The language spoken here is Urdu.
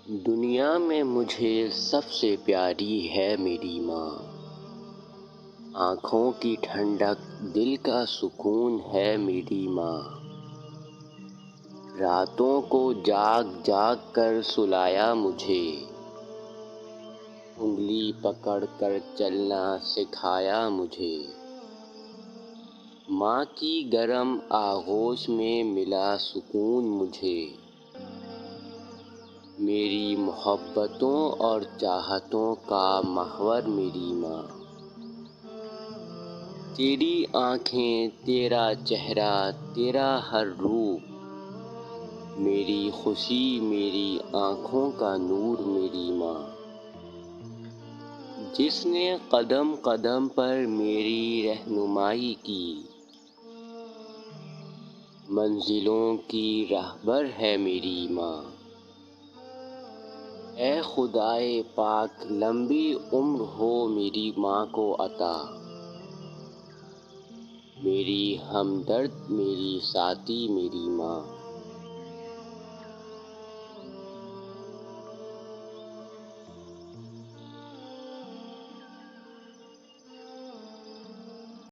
دنیا میں مجھے سب سے پیاری ہے میری ماں۔ آنکھوں کی ٹھنڈک، دل کا سکون ہے میری ماں۔ راتوں کو جاگ جاگ کر سلایا مجھے، انگلی پکڑ کر چلنا سکھایا مجھے۔ ماں کی گرم آغوش میں ملا سکون مجھے، میری محبتوں اور چاہتوں کا محور میری ماں۔ تیری آنکھیں، تیرا چہرہ، تیرا ہر روپ، میری خوشی، میری آنکھوں کا نور میری ماں۔ جس نے قدم قدم پر میری رہنمائی کی، منزلوں کی رہبر ہے میری ماں۔ اے خدائے پاک، لمبی عمر ہو میری ماں کو عطا، میری ہمدرد، میری ساتھی، میری ماں۔